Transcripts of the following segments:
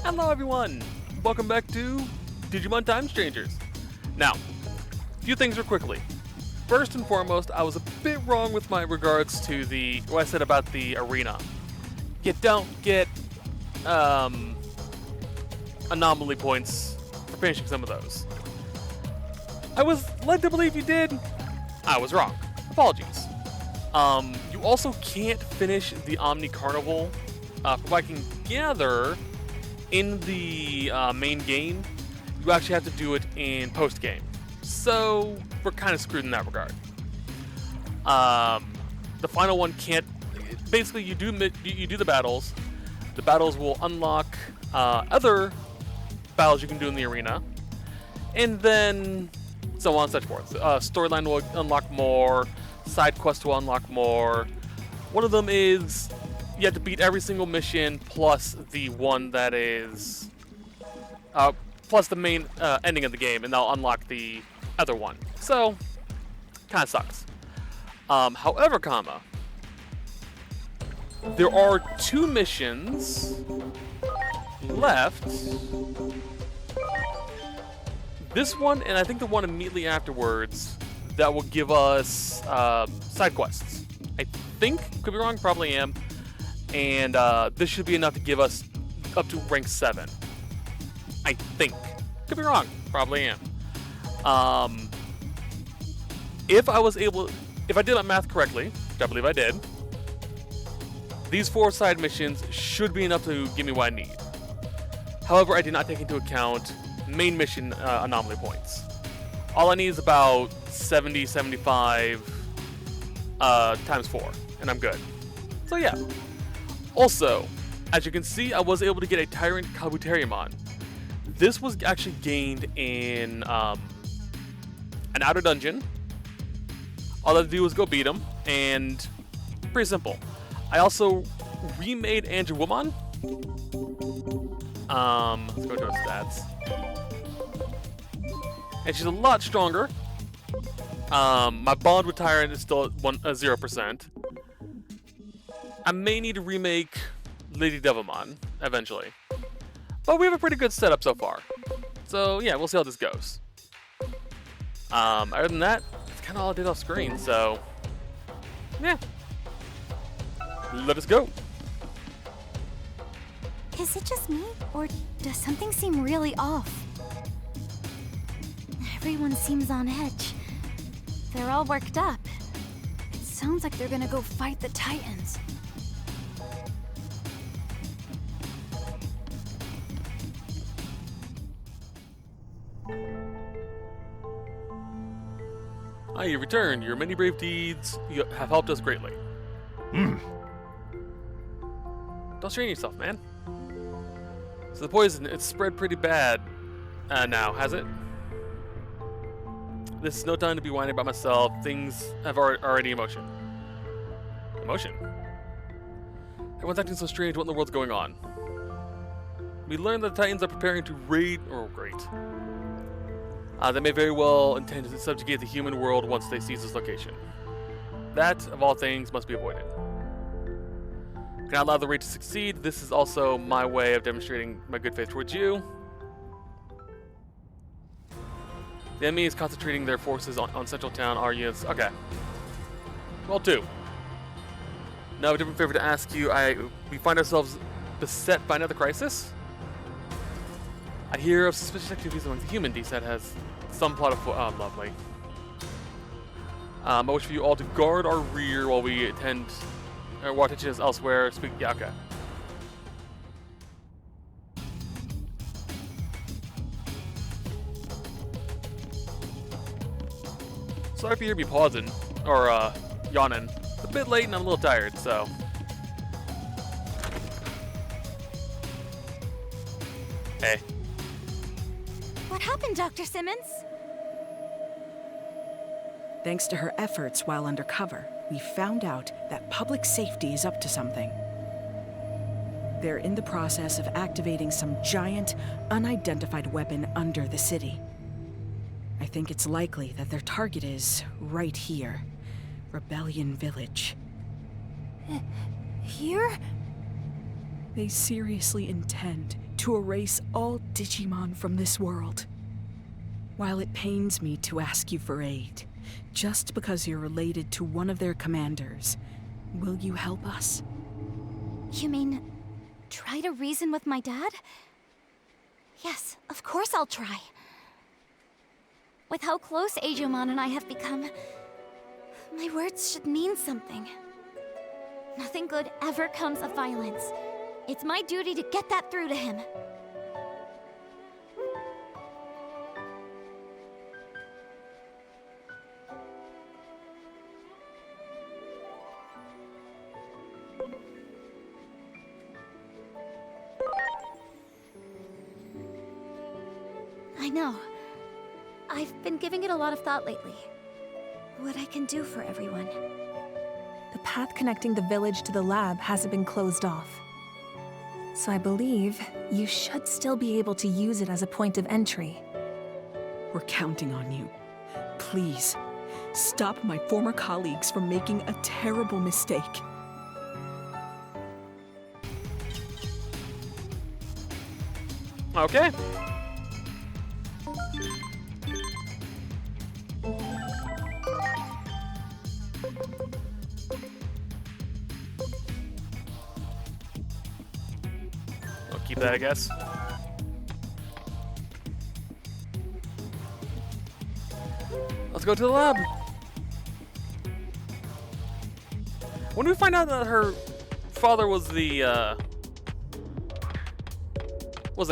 Hello everyone! Welcome back to Digimon Time Strangers. Now, a few things real quickly. First and foremost, I was a bit wrong with my regards to what I said about the arena. You don't get anomaly points for finishing some of those. I was led to believe you did. I was wrong. Apologies. You also can't finish the Omni Carnival, from what I can gather, in the main game. You actually have to do it in post-game. So, we're kind of screwed in that regard. The final one can't... Basically, you do the battles. The battles will unlock other battles you can do in the arena. And then, so on and so forth. Storyline will unlock more. Side quests will unlock more. One of them is you have to beat every single mission plus the one that is plus the main ending of the game, and they'll unlock the other one. So, kind of sucks. However, there are 2 missions left. This one, and I think the one immediately afterwards, that will give us side quests. I think, could be wrong, probably am. And this should be enough to give us up to rank 7. I think. Could be wrong, probably am. If I did my math correctly, which I believe I did, these 4 side missions should be enough to give me what I need. However, I did not take into account main mission anomaly points. All I need is about 70, 75 times 4, and I'm good. So yeah. Also, as you can see, I was able to get a Tyrant Kabuterimon. This was actually gained in an outer dungeon. All I had to do was go beat him, and pretty simple. I also remade Angelwoman. Let's go to her stats. And she's a lot stronger. My bond with Tyrant is still at 0%. I may need to remake Lady Devilmon eventually. But we have a pretty good setup so far. So yeah, we'll see how this goes. Other than that, it's kind of all I did off screen, so yeah. Let us go. Is it just me, or does something seem really off? Everyone seems on edge. They're all worked up. It sounds like they're gonna go fight the Titans. Ah, you returned. Your many brave deeds have helped us greatly. Don't strain yourself, man. So the poison, it's spread pretty bad now, has it? This is no time to be whining about myself. Things have already in motion. Emotion? Everyone's acting so strange. What in the world's going on? We learned that the Titans are preparing to raid... Oh, great. They may very well intend to subjugate the human world once they seize this location. That, of all things, must be avoided. Can I allow the raid to succeed? This is also my way of demonstrating my good faith towards you. The enemy is concentrating their forces on central town. Our units... Okay. Well, 2. Now, I have a different favor to ask you. We find ourselves beset by another crisis. I hear of suspicious activities among the human DSAT has some plot of... Oh, lovely. I wish for you all to guard our rear while we attend... Or while attention is elsewhere. Yeah, okay. Sorry if you hear me pausing, or yawning. It's a bit late and I'm a little tired, so... Hey. What happened, Dr. Simmons? Thanks to her efforts while undercover, we found out that public safety is up to something. They're in the process of activating some giant, unidentified weapon under the city. I think it's likely that their target is right here, Rebellion Village. Here? They seriously intend to erase all Digimon from this world. While it pains me to ask you for aid, just because you're related to one of their commanders, will you help us? You mean, try to reason with my dad? Yes, of course I'll try. With how close Agumon and I have become, my words should mean something. Nothing good ever comes of violence. It's my duty to get that through to him. I know. I've been giving it a lot of thought lately. What I can do for everyone. The path connecting the village to the lab hasn't been closed off. So I believe you should still be able to use it as a point of entry. We're counting on you. Please, stop my former colleagues from making a terrible mistake. Okay. I'll keep that, I guess. Let's go to the lab. When did we find out that her father was the a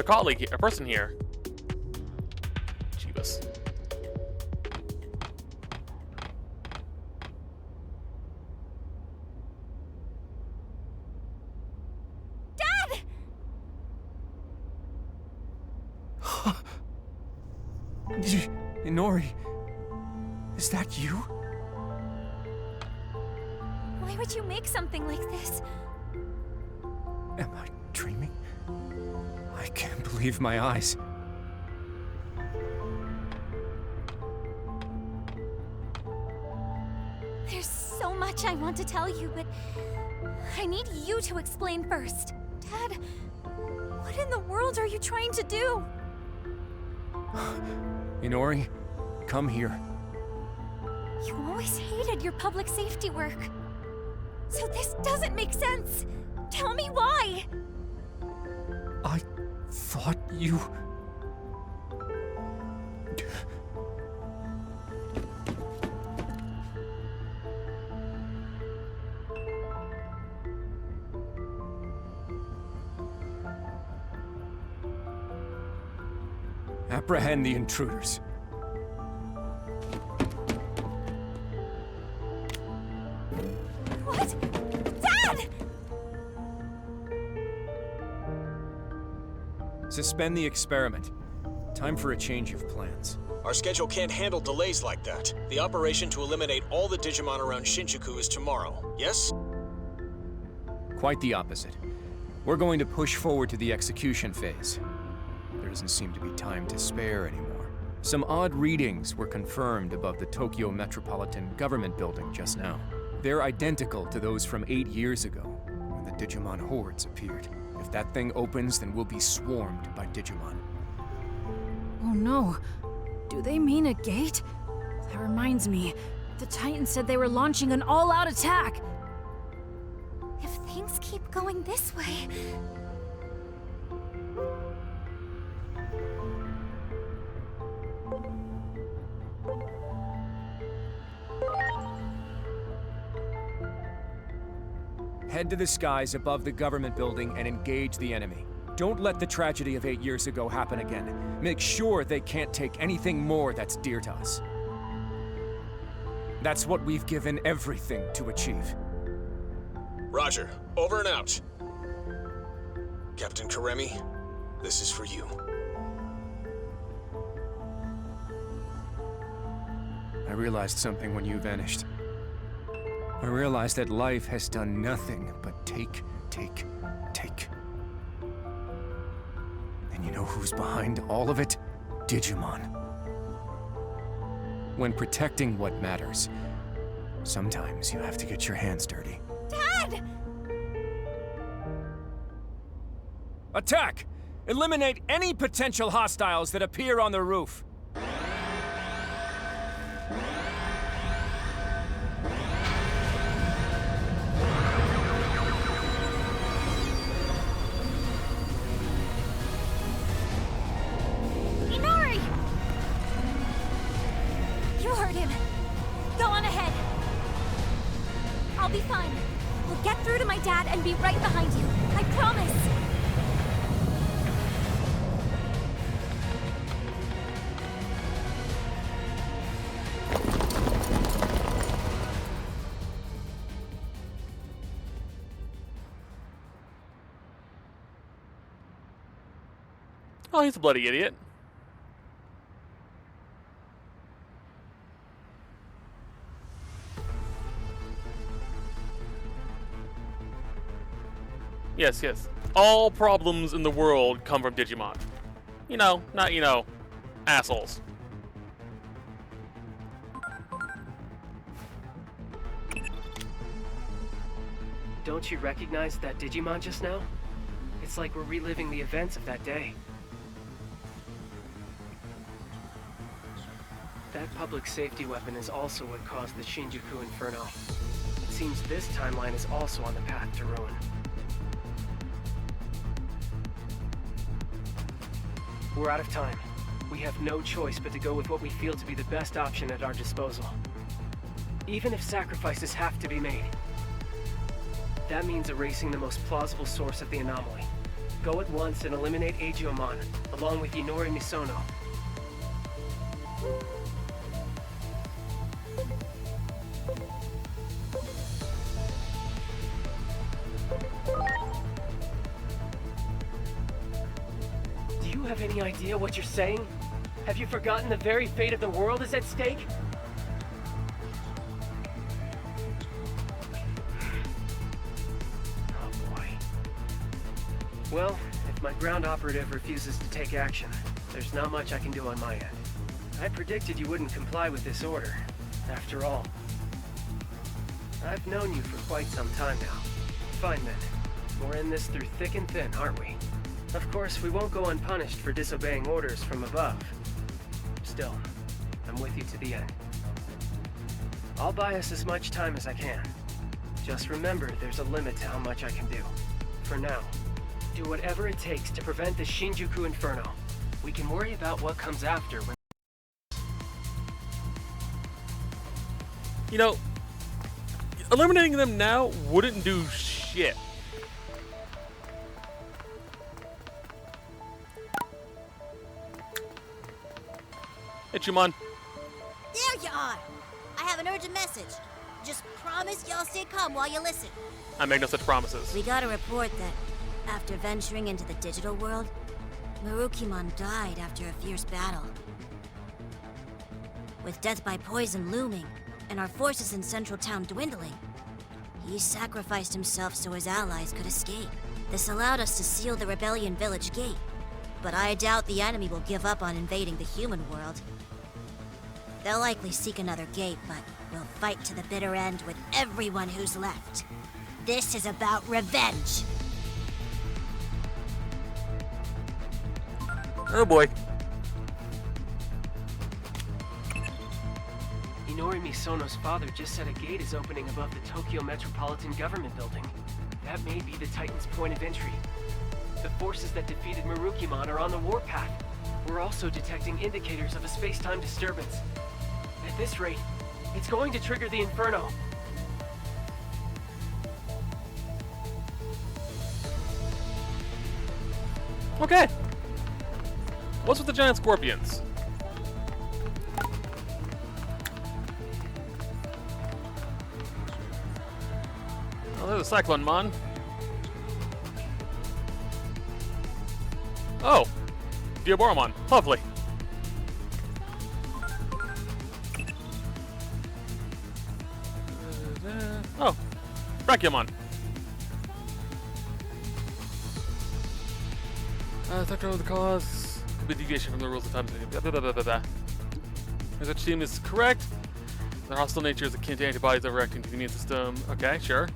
colleague, a person here? Jeebus. Dad! Inori, is that you? Why would you make something like this? Am I dreaming? I can't believe my eyes. There's so much I want to tell you, but I need you to explain first. Dad, what in the world are you trying to do? Inori, come here. You always hated your public safety work. So this doesn't make sense. Tell me why. I thought you... Apprehend the intruders. What? Dad! Suspend the experiment. Time for a change of plans. Our schedule can't handle delays like that. The operation to eliminate all the Digimon around Shinjuku is tomorrow, yes? Quite the opposite. We're going to push forward to the execution phase. There doesn't seem to be time to spare anymore. Some odd readings were confirmed above the Tokyo Metropolitan Government Building just now. They're identical to those from 8 years ago, when the Digimon hordes appeared. If that thing opens, then we'll be swarmed by Digimon. Oh no. Do they mean a gate? That reminds me. The Titans said they were launching an all-out attack. If things keep going this way... Head to the skies above the government building and engage the enemy. Don't let the tragedy of 8 years ago happen again. Make sure they can't take anything more that's dear to us. That's what we've given everything to achieve. Roger. Over and out. Captain Karemi, this is for you. I realized something when you vanished. I realized that life has done nothing but take. And you know who's behind all of it? Digimon. When protecting what matters, sometimes you have to get your hands dirty. Dad! Attack! Eliminate any potential hostiles that appear on the roof. Inori! You heard him. Go on ahead. I'll be fine. We'll get through to my dad and be right behind you. I promise. Oh, he's a bloody idiot. Yes, yes. All problems in the world come from Digimon. You know, not, you know, assholes. Don't you recognize that Digimon just now? It's like we're reliving the events of that day. That public safety weapon is also what caused the Shinjuku Inferno. It seems this timeline is also on the path to ruin. We're out of time. We have no choice but to go with what we feel to be the best option at our disposal. Even if sacrifices have to be made. That means erasing the most plausible source of the anomaly. Go at once and eliminate Agiomon, along with Inori Misono. Do you have any idea what you're saying? Have you forgotten the very fate of the world is at stake? Oh boy. Well, if my ground operative refuses to take action, there's not much I can do on my end. I predicted you wouldn't comply with this order. After all, I've known you for quite some time now. Fine then. We're in this through thick and thin, aren't we? Of course, we won't go unpunished for disobeying orders from above. Still, I'm with you to the end. I'll buy us as much time as I can. Just remember, there's a limit to how much I can do. For now, do whatever it takes to prevent the Shinjuku Inferno. We can worry about what comes after when... You know, eliminating them now wouldn't do shit. Hey, Chumon. There you are! I have an urgent message. Just promise y'all stay calm while you listen. I make no such promises. We got a report that, after venturing into the digital world, Marukimon died after a fierce battle. With death by poison looming, and our forces in Central Town dwindling, he sacrificed himself so his allies could escape. This allowed us to seal the Rebellion Village gate, but I doubt the enemy will give up on invading the human world. They'll likely seek another gate, but we'll fight to the bitter end with everyone who's left. This is about revenge! Oh boy. Inori Misono's father just said a gate is opening above the Tokyo Metropolitan Government Building. That may be the Titan's point of entry. The forces that defeated Marukimon are on the warpath. We're also detecting indicators of a space-time disturbance. At this rate, it's going to trigger the Inferno. Okay. What's with the giant scorpions? Oh, there's a Cyclone Mon. Oh, Diaboromon. Lovely. Oh, Brachiomon. Doctor of the cause could be deviation from the rules of time. Blah, blah, blah, blah, blah. Research team is correct. Their hostile nature is akin to antibodies overacting to the immune system. Okay, sure.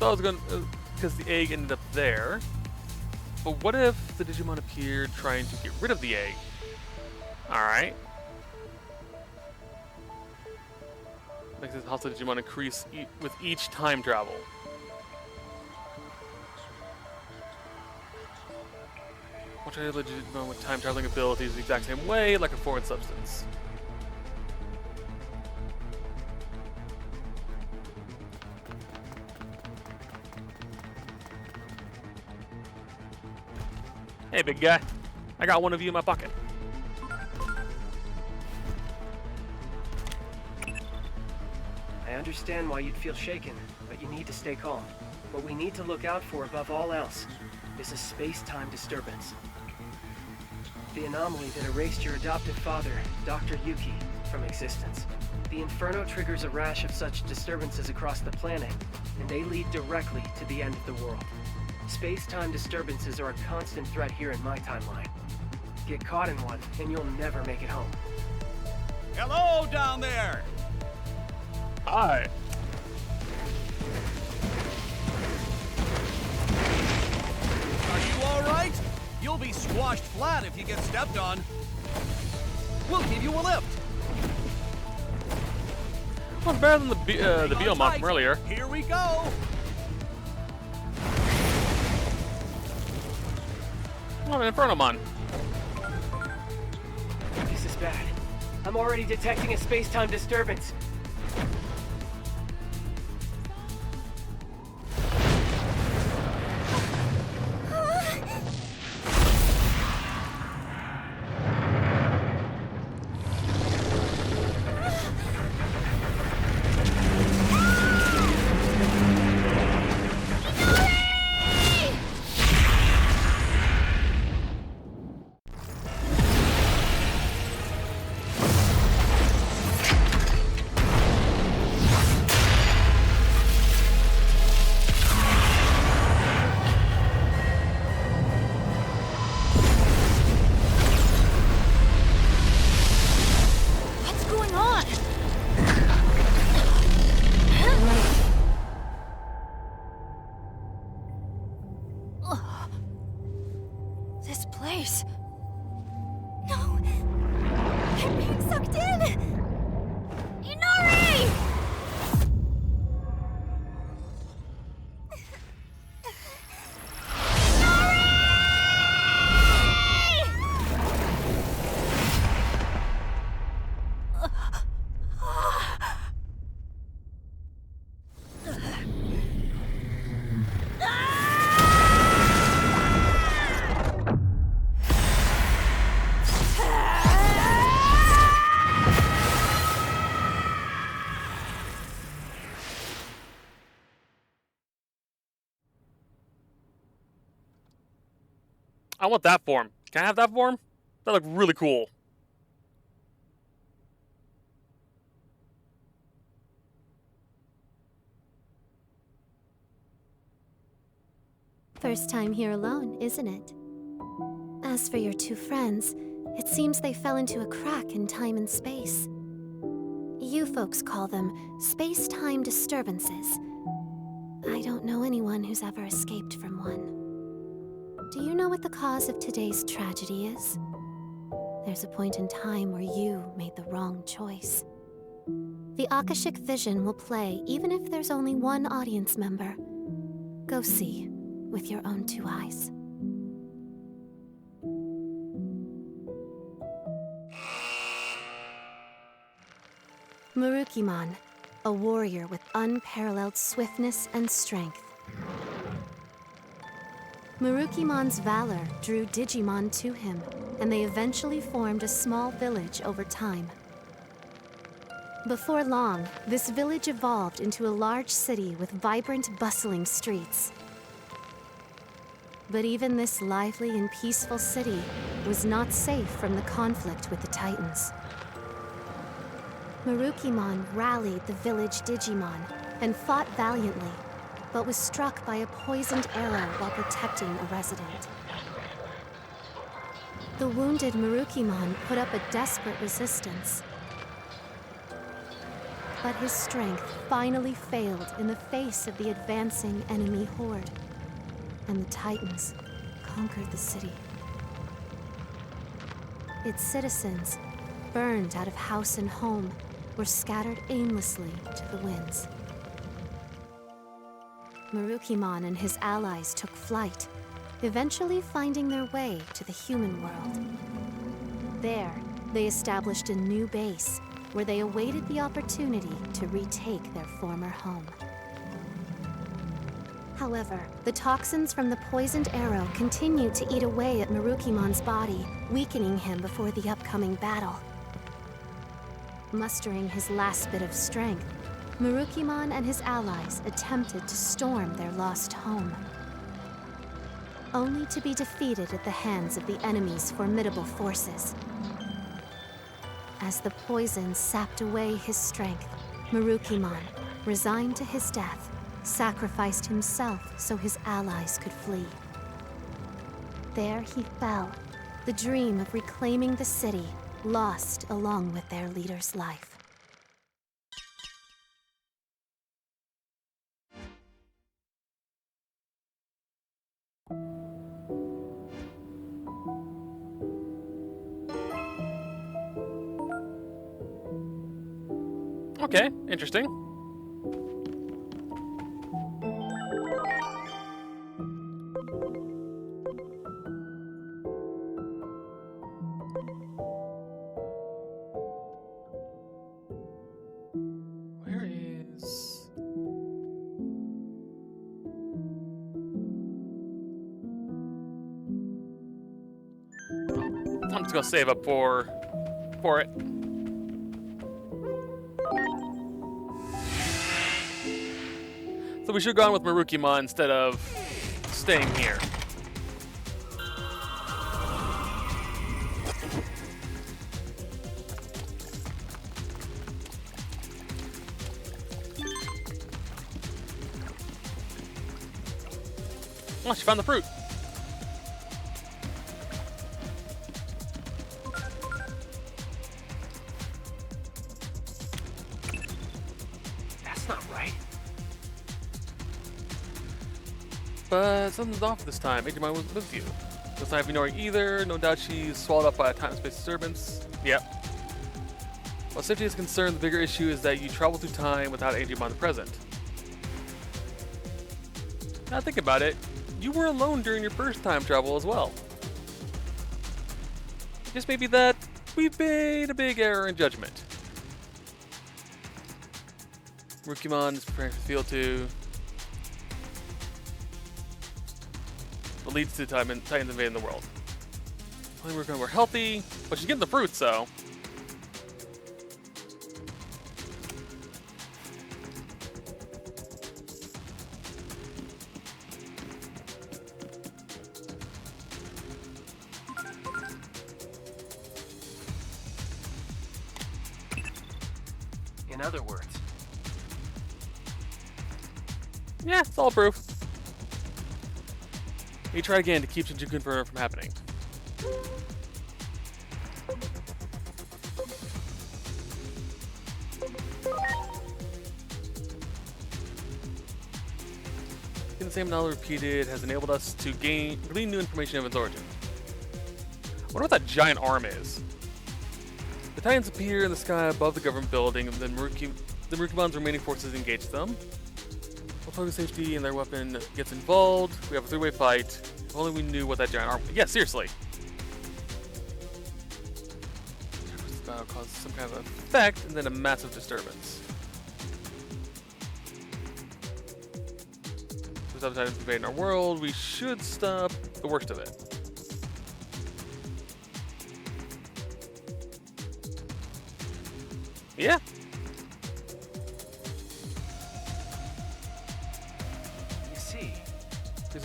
thought I was gonna, because the egg ended up there. But what if the Digimon appeared trying to get rid of the egg? Alright. Makes this hostile Digimon increase with each time travel. Watch out, Digimon with time traveling abilities the exact same way, like a foreign substance. Hey, big guy. I got one of you in my pocket. I understand why you'd feel shaken, but you need to stay calm. What we need to look out for above all else is a space-time disturbance. The anomaly that erased your adoptive father, Dr. Yuki, from existence. The Inferno triggers a rash of such disturbances across the planet, and they lead directly to the end of the world. Space-time disturbances are a constant threat here in my timeline. Get caught in one, and you'll never make it home. Hello down there! Hi. Are you all right? You'll be squashed flat if you get stepped on. We'll give you a lift. Well, better than the Biomon from earlier. Here we go. Oh, an Infernomon. This is bad. I'm already detecting a space-time disturbance. I want that form. Can I have that form? That looked really cool. First time here alone, isn't it? As for your two friends, it seems they fell into a crack in time and space. You folks call them space-time disturbances. I don't know anyone who's ever escaped from one. Do you know what the cause of today's tragedy is? There's a point in time where you made the wrong choice. The Akashic Vision will play even if there's only one audience member. Go see with your own two eyes. Marukimon, a warrior with unparalleled swiftness and strength. Marukimon's valor drew Digimon to him, and they eventually formed a small village over time. Before long, this village evolved into a large city with vibrant, bustling streets. But even this lively and peaceful city was not safe from the conflict with the Titans. Marukimon rallied the village Digimon and fought valiantly, but was struck by a poisoned arrow while protecting a resident. The wounded Marukimon put up a desperate resistance. But his strength finally failed in the face of the advancing enemy horde, and the Titans conquered the city. Its citizens, burned out of house and home, were scattered aimlessly to the winds. Marukimon and his allies took flight, eventually finding their way to the human world. There, they established a new base, where they awaited the opportunity to retake their former home. However, the toxins from the poisoned arrow continued to eat away at Marukimon's body, weakening him before the upcoming battle. Mustering his last bit of strength, Marukimon and his allies attempted to storm their lost home, only to be defeated at the hands of the enemy's formidable forces. As the poison sapped away his strength, Marukimon, resigned to his death, sacrificed himself so his allies could flee. There he fell, the dream of reclaiming the city lost along with their leader's life. Okay, interesting. Where is... I'm just gonna save up for it. So we should have gone with Marukimon instead of staying here. Oh, she found the fruit. That's not right. But something's off this time. Digimon was with you. Doesn't have Inori either. No doubt she's swallowed up by a time-space disturbance. Yep. While safety is concerned, the bigger issue is that you travel through time without Digimon present. Now think about it. You were alone during your first time travel as well. Just maybe that we've made a big error in judgment. Marukimon is preparing for Field 2. What leads to Titans invading the world. Only we're healthy, but she's getting the fruit, so. In other words, Yeah, it's all proof. We try again to keep Shinjuku Inferno from happening. The same knowledge repeated has enabled us to glean new information of its origin. I wonder what that giant arm is. The Titans appear in the sky above the government building, and then the Marukimon's remaining forces engage them. Public safety and their weapon gets involved. We have a three-way fight. If only we knew what that giant arm was. Yeah, seriously. This battle causes some kind of effect and then a massive disturbance. With other Titans invading our world, we should stop the worst of it. Yeah.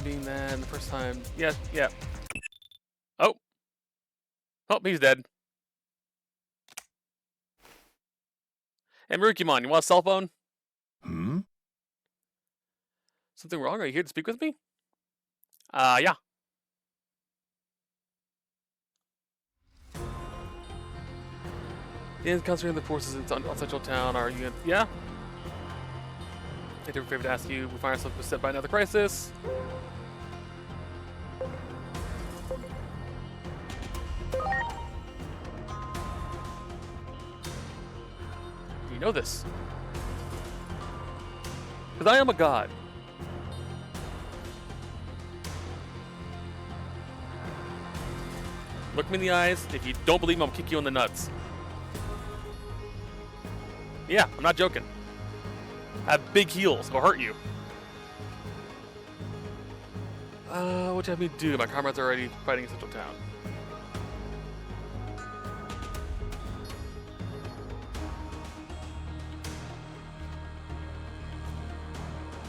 Being that the first time. Yeah, yeah. Oh. Oh, he's dead. Hey, Marukimon, you want a cell phone? Hmm? Something wrong? Are you here to speak with me? Yeah. In concentrating the forces in Central Town, our unit. Yeah? I do a favor to ask you. We find ourselves beset by another crisis. You know this. Because I am a god. Look me in the eyes. If you don't believe me, I'll kick you in the nuts. Yeah, I'm not joking. I have big heels. I'll hurt you. What do you have me do? My comrades are already fighting in Central Town.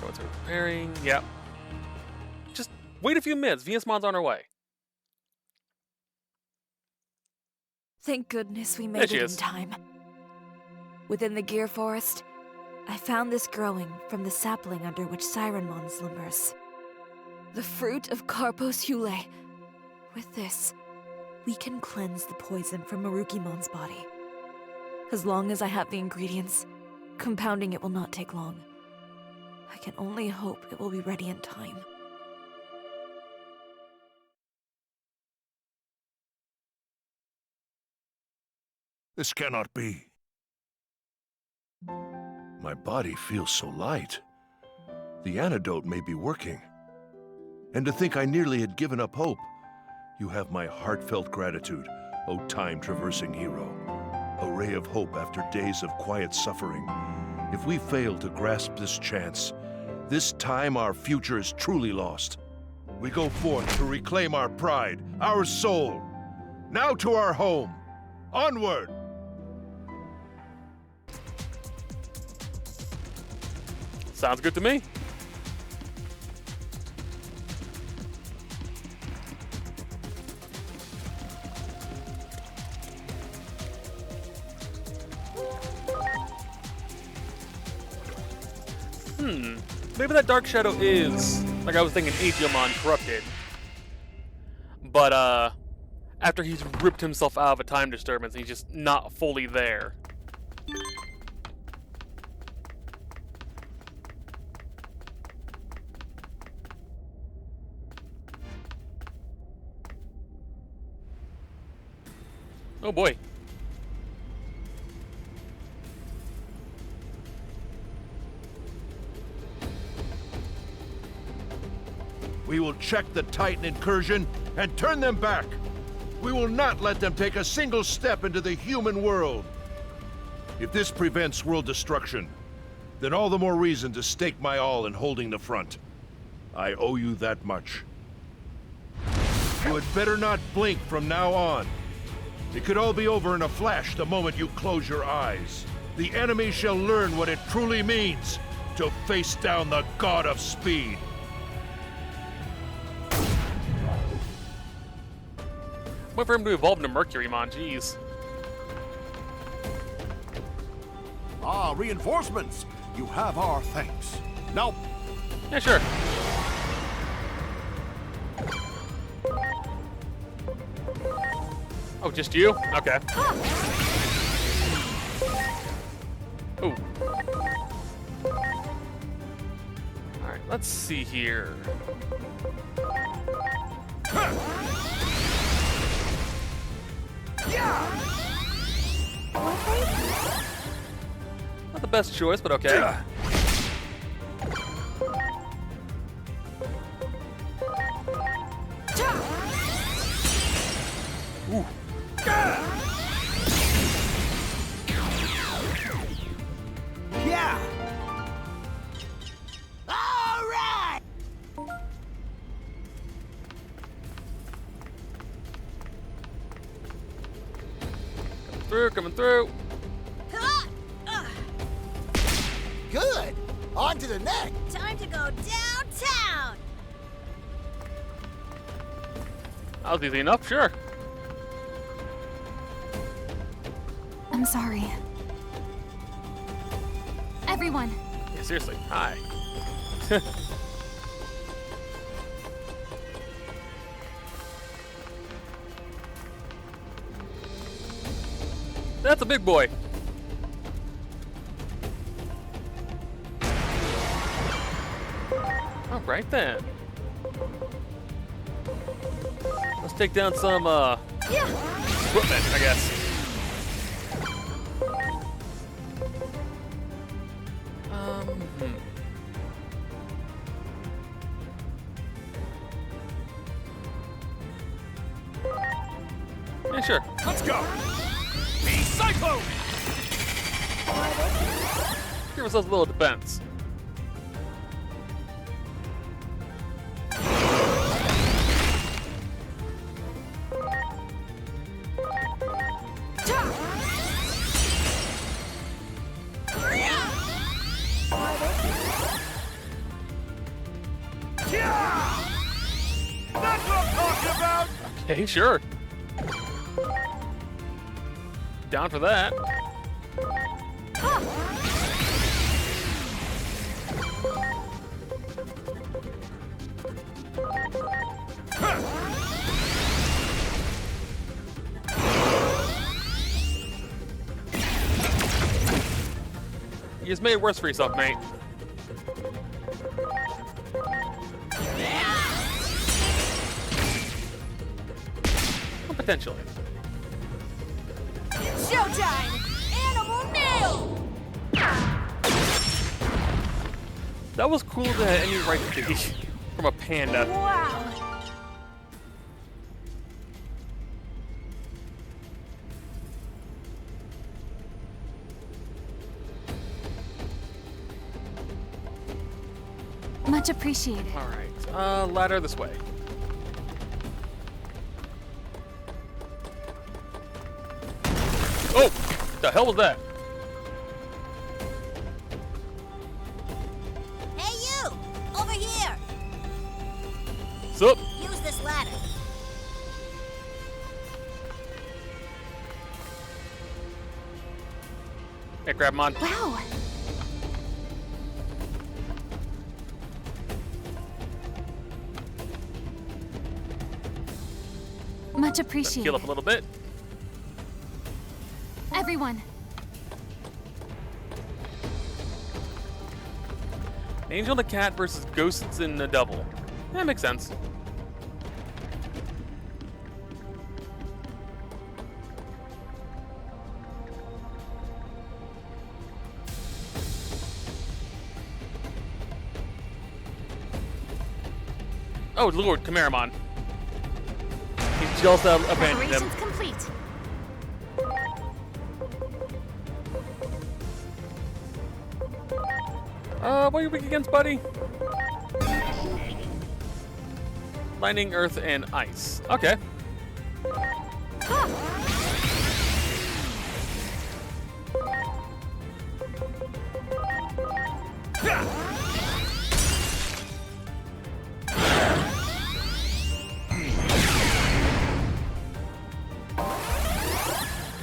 What's preparing? Yep. Just wait a few minutes. Venusmon's on her way. Thank goodness we made it in time. Within the Gear Forest, I found this growing from the sapling under which Sirenmon slumbers. The fruit of Carpos Hule. With this, we can cleanse the poison from Marukimon's body. As long as I have the ingredients, compounding it will not take long. I can only hope it will be ready in time. This cannot be. My body feels so light. The antidote may be working. And to think I nearly had given up hope. You have my heartfelt gratitude, O time-traversing hero. A ray of hope after days of quiet suffering. If we fail to grasp this chance, this time our future is truly lost. We go forth to reclaim our pride, our soul. Now to our home. Onward! Sounds good to me. Maybe that Dark Shadow is, like I was thinking, Digimon corrupted. But, after he's ripped himself out of a time disturbance, he's just not fully there. Oh boy. We will check the Titan incursion and turn them back. We will not let them take a single step into the human world. If this prevents world destruction, then all the more reason to stake my all in holding the front. I owe you that much. You had better not blink from now on. It could all be over in a flash the moment you close your eyes. The enemy shall learn what it truly means to face down the god of speed. Wait for him to evolve into Mercurymon, jeez. Ah, reinforcements! You have our thanks. Now... Yeah, sure. Oh, just you? Okay. Ooh. Alright, let's see here. Not the best choice, but okay. Ooh. Yeah! All right! Coming through. Good! On to the next! Time to go downtown! That was easy enough, sure. I'm sorry. Everyone. Yeah, seriously, hi. That's a big boy. All right then. Let's take down some equipment, I guess. Yeah, sure. Let's go. Be Cyclone. Give ourselves a little defense. That's what I'm talking about. Okay, sure. Down for that. You just made it worse for yourself, mate. Well, potentially. Showtime! Animal nail! That was cool to have any right to be from a panda. Wow! Much appreciated. All right, ladder this way. Oh, the hell was that? Hey, you! Over here! Sup? Use this ladder. Yeah, grab him on. Wow. Much appreciated. Heal up a little bit. Everyone. Angel and the cat versus ghosts in a double. That makes sense. Oh, Lord, Cameramon. He's jealous that I abandoned him. Operations complete. What are you weak against, buddy? Lightning, earth, and ice. Okay.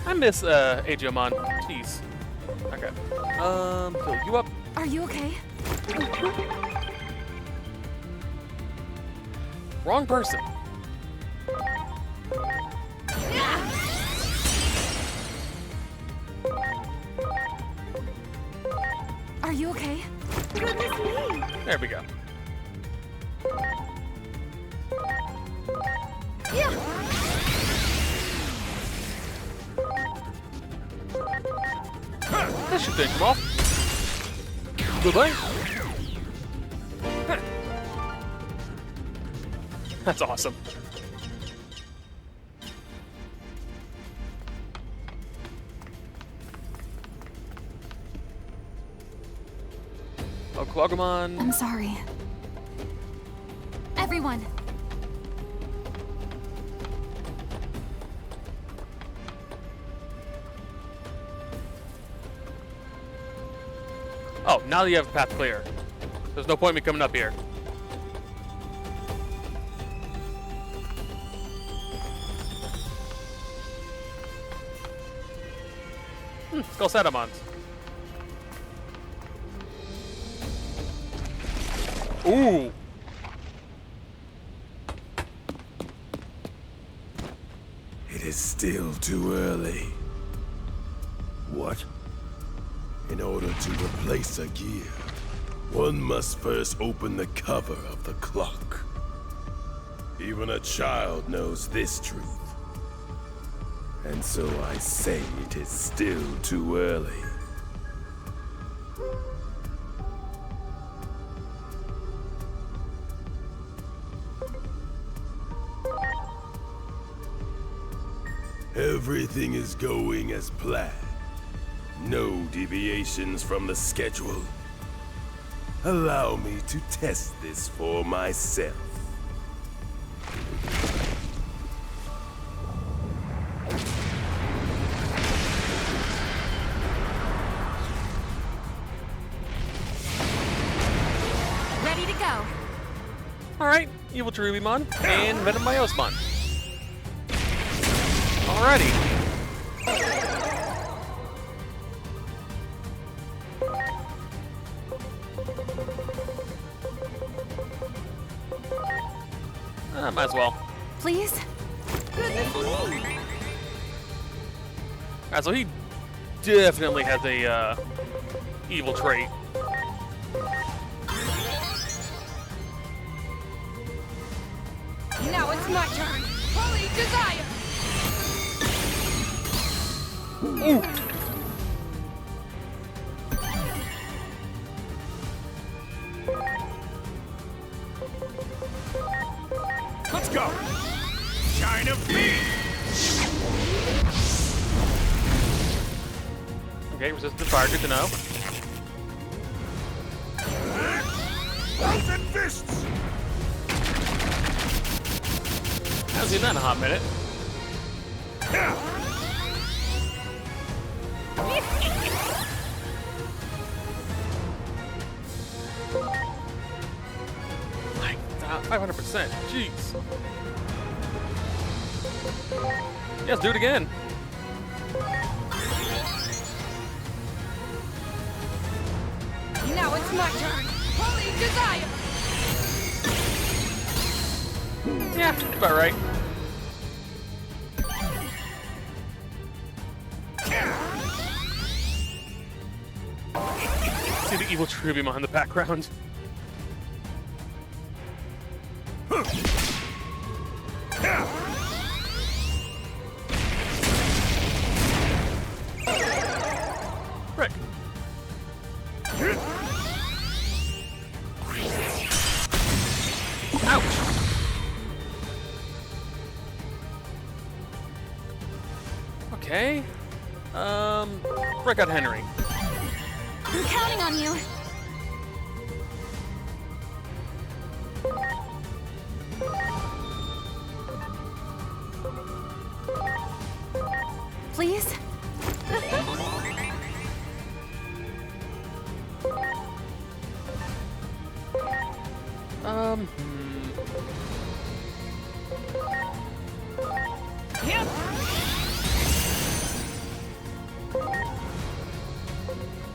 I miss Agiomon. Jeez. Okay. Heal you up. Are you okay? Wrong person. Are you okay? Goodness me. There we go. That should finish him off. Goodbye. That's awesome. Oh, Quagmon. I'm sorry. Everyone. Oh, now that you have a path clear. There's no point in me coming up here. Skull Satamons. Ooh. It is still too early. What? In order to replace a gear, one must first open the cover of the clock. Even a child knows this truth. And so I say it is still too early. Everything is going as planned. No deviations from the schedule. Allow me to test this for myself. Ready to go. Alright, Evil Cherubimon and Metamyosmon. Alrighty. Might as well. Please? Alright, so he definitely has a evil trait. Now it's my turn. Holy desire! Ooh. Let's go! China Beat! Okay, resistant fire, good to know. Frozen fists! Haven't seen that in a hot minute. Like 500%. Jeez. Yes, do it again. Now it's my turn. Holy desire! Yeah, about right. See the evil Cherubimon in the background. Frick. Ouch! Okay. Break out Henry. I'm counting on you. Please? Yep.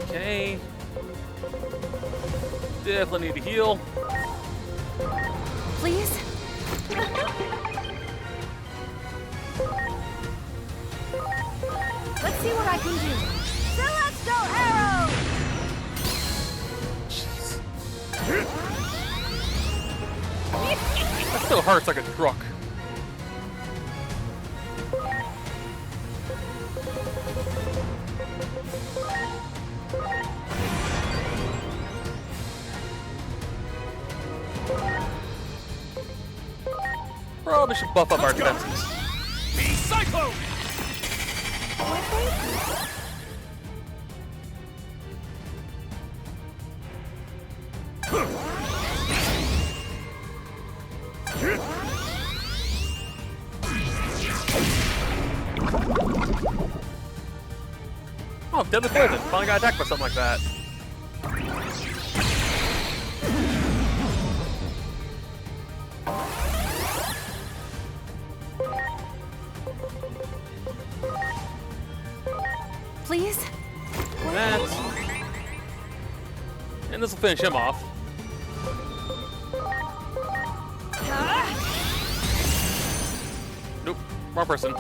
Okay. Definitely need to heal. Please? Let's see what I can do. Celestial Arrow! That still hurts like a truck. Probably should buff up our defenses. Be Cyclone! Oh, deadly poison. Finally got attacked by something like that. Please? That. And this will finish him off. Nope, wrong person.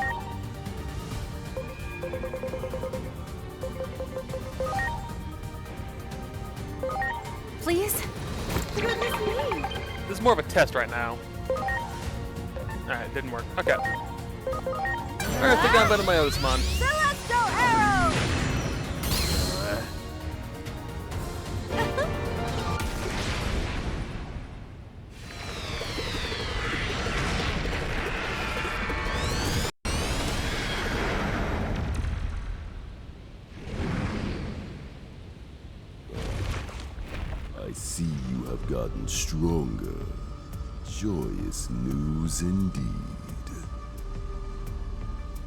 please? Goodness me! This is more of a test right now. Alright, it didn't work. Okay. Alright, I think I'm better than my other Digimon. Celestial Arrow! I see you have gotten stronger. Joyous news indeed.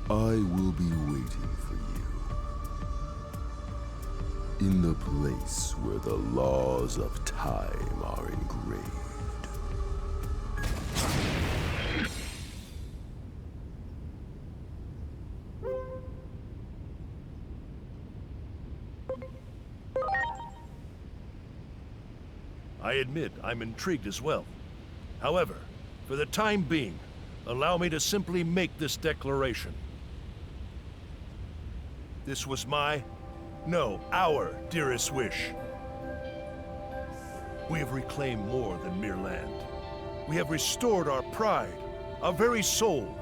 I will be waiting for you in the place where the laws of time are engraved. I admit I'm intrigued as well. However, for the time being, allow me to simply make this declaration. This was our dearest wish. We have reclaimed more than mere land. We have restored our pride, our very soul.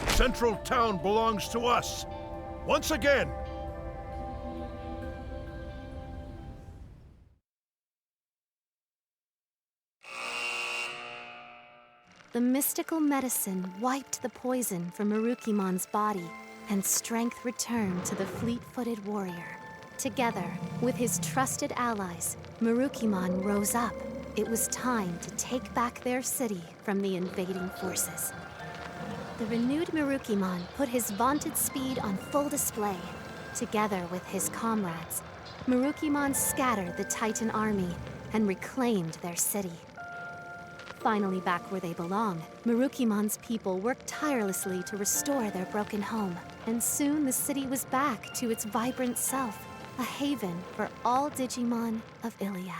Central Town belongs to us, once again. The mystical medicine wiped the poison from Marukimon's body, and strength returned to the fleet-footed warrior. Together, with his trusted allies, Marukimon rose up. It was time to take back their city from the invading forces. The renewed Marukimon put his vaunted speed on full display. Together with his comrades, Marukimon scattered the Titan army and reclaimed their city. Finally back where they belong, Marukimon's people worked tirelessly to restore their broken home. And soon the city was back to its vibrant self, a haven for all Digimon of Iliad.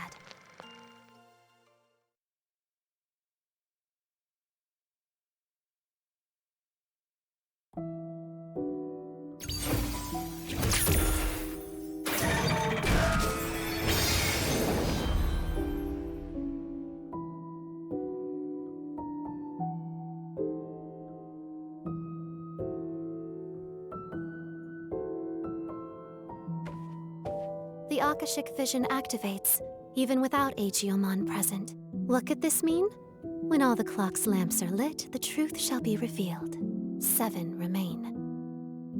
The Akashic Vision activates, even without Aegeomon present. What could this mean? When all the clock's lamps are lit, the truth shall be revealed. 7 remain.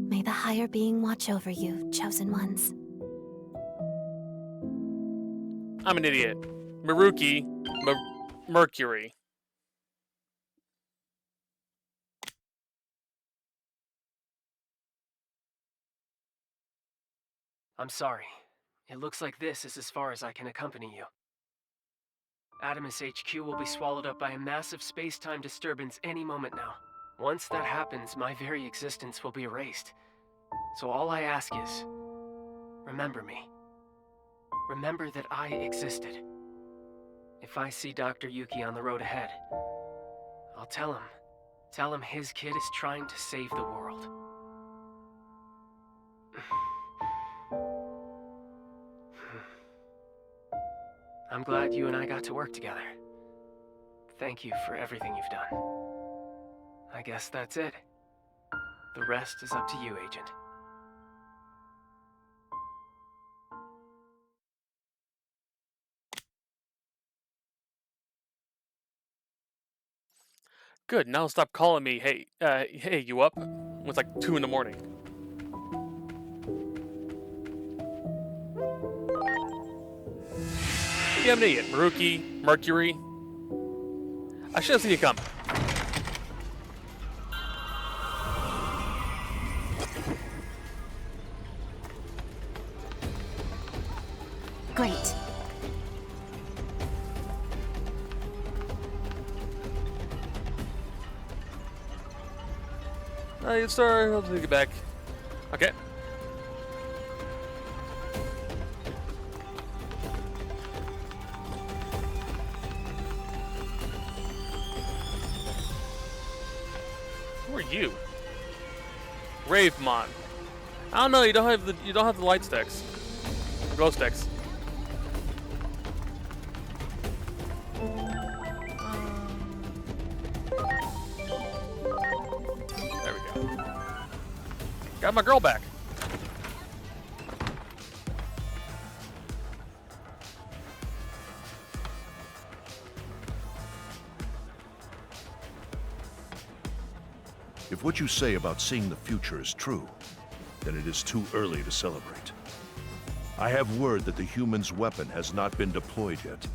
May the higher being watch over you, chosen ones. I'm an idiot. Mercury. I'm sorry. It looks like this is as far as I can accompany you. Adamus HQ will be swallowed up by a massive space-time disturbance any moment now. Once that happens, my very existence will be erased. So all I ask is, remember me. Remember that I existed. If I see Dr. Yuki on the road ahead, I'll tell him his kid is trying to save the world. I'm glad you and I got to work together. Thank you for everything you've done. I guess that's it. The rest is up to you, Agent. Good, now stop calling me, hey, you up? It's like 2 in the morning. Yeah, I'm an idiot. Mercury. I should have seen you come. Great. Sorry, I'll take it back. Okay. Who are you? Ravemon. I don't know. You don't have the light sticks, glow sticks. Got my girl back. If what you say about seeing the future is true, then it is too early to celebrate. I have word that the humans' weapon has not been deployed yet,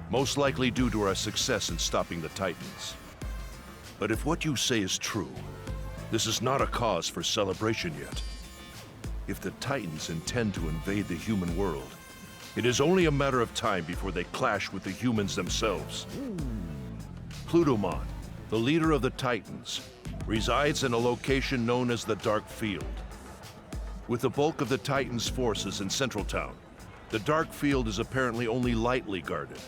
most likely due to our success in stopping the Titans. But if what you say is true, this is not a cause for celebration yet. If the Titans intend to invade the human world, it is only a matter of time before they clash with the humans themselves. Plutomon, the leader of the Titans, resides in a location known as the Dark Field. With the bulk of the Titans' forces in Central Town, the Dark Field is apparently only lightly guarded.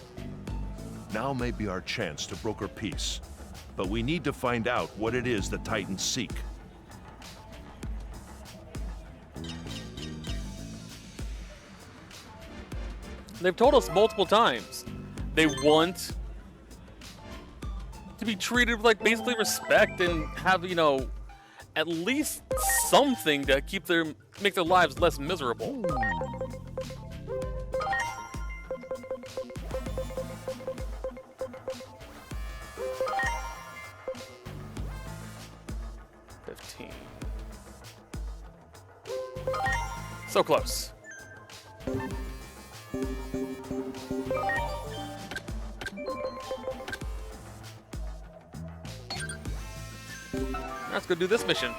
Now may be our chance to broker peace, but we need to find out what it is the Titans seek. They've told us multiple times they want to be treated with, like, basically respect and have, you know, at least something to make their lives less miserable. So close. Let's go do this mission.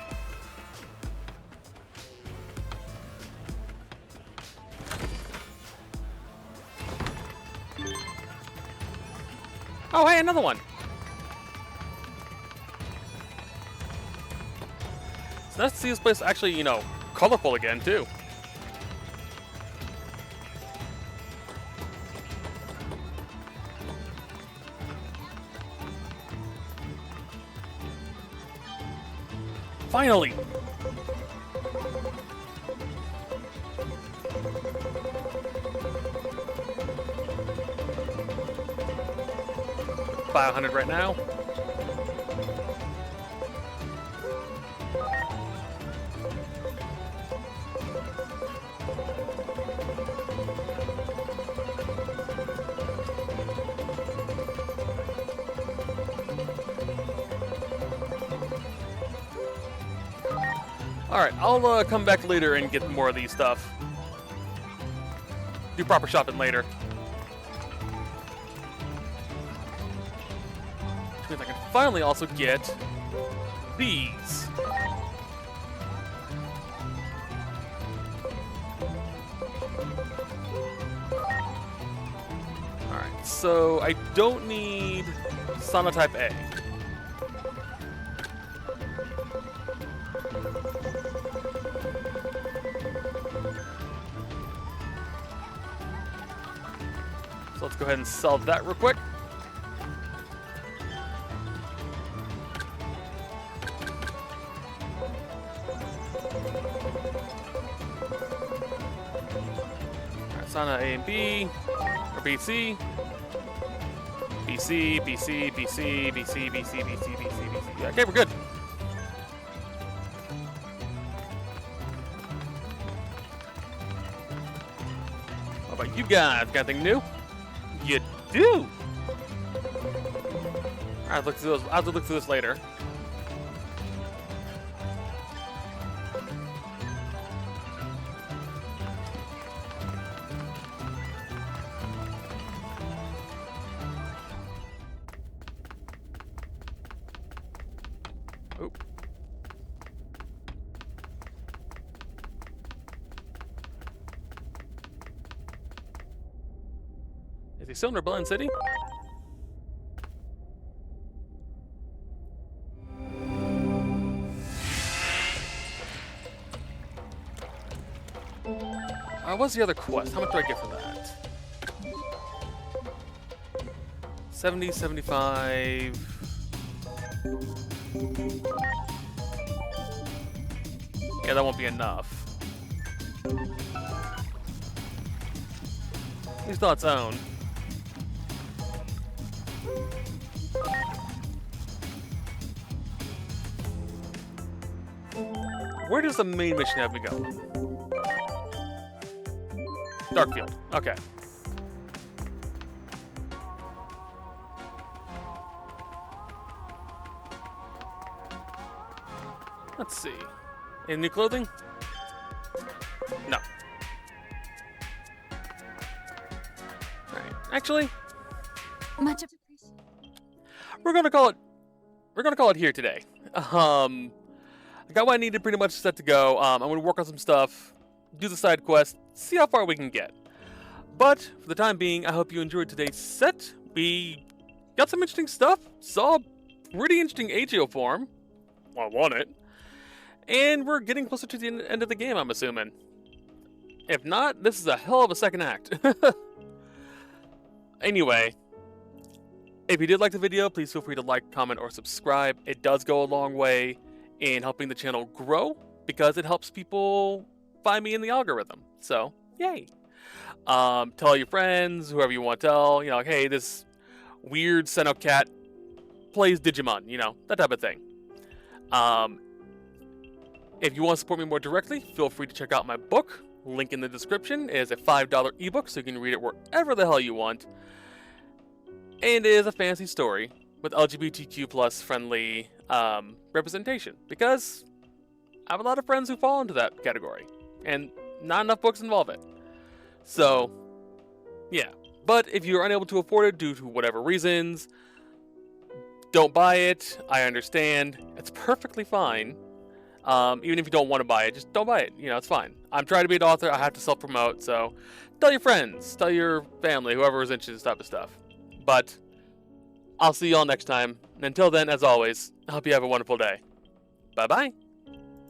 Oh, hey, another one. It's nice to see this place actually, you know, colorful again, too. Finally! $500 right now. Alright, I'll come back later and get more of these stuff. Do proper shopping later. Which means I can finally also get these. Alright, so I don't need Sonotype A. So let's go ahead and sell that real quick. Alright, Sana A and B, or BC. BC, BC, BC, BC, BC, BC, BC, BC. Okay, we're good. What about you guys? Got anything new? You do. I'll have to look through this later. Oh. Is he still in Rebellion City? What's the other quest? How much do I get for that? 70, 75. Yeah, that won't be enough. At least on its own. where does the main mission have me go? Darkfield. Okay. Let's see. Any new clothing? No. Alright. Actually, Much appreciated. we're gonna call it here today. I got what I needed pretty much set to go. I'm gonna work on some stuff, do the side quest, see how far we can get. But for the time being, I hope you enjoyed today's set. We got some interesting stuff. Saw a pretty interesting AGO form. Well, I want it. And we're getting closer to the end of the game, I'm assuming. If not, this is a hell of a second act. Anyway, if you did like the video, please feel free to like, comment, or subscribe. It does go a long way in helping the channel grow because it helps people find me in the algorithm. So, yay. Tell your friends, whoever you want to tell, you know, like, hey, this weird Senno cat plays Digimon, you know, that type of thing. If you want to support me more directly, feel free to check out my book. Link in the description. It is a $5 ebook, so you can read it wherever the hell you want. And it is a fantasy story with LGBTQ+ friendly representation, because I have a lot of friends who fall into that category, and not enough books involve it. So, yeah. But if you're unable to afford it due to whatever reasons, don't buy it. I understand. It's perfectly fine. Even if you don't want to buy it, just don't buy it. You know, it's fine. I'm trying to be an author. I have to self-promote, so tell your friends, tell your family, whoever is interested in this type of stuff. But I'll see you all next time. And until then, as always, I hope you have a wonderful day. Bye-bye.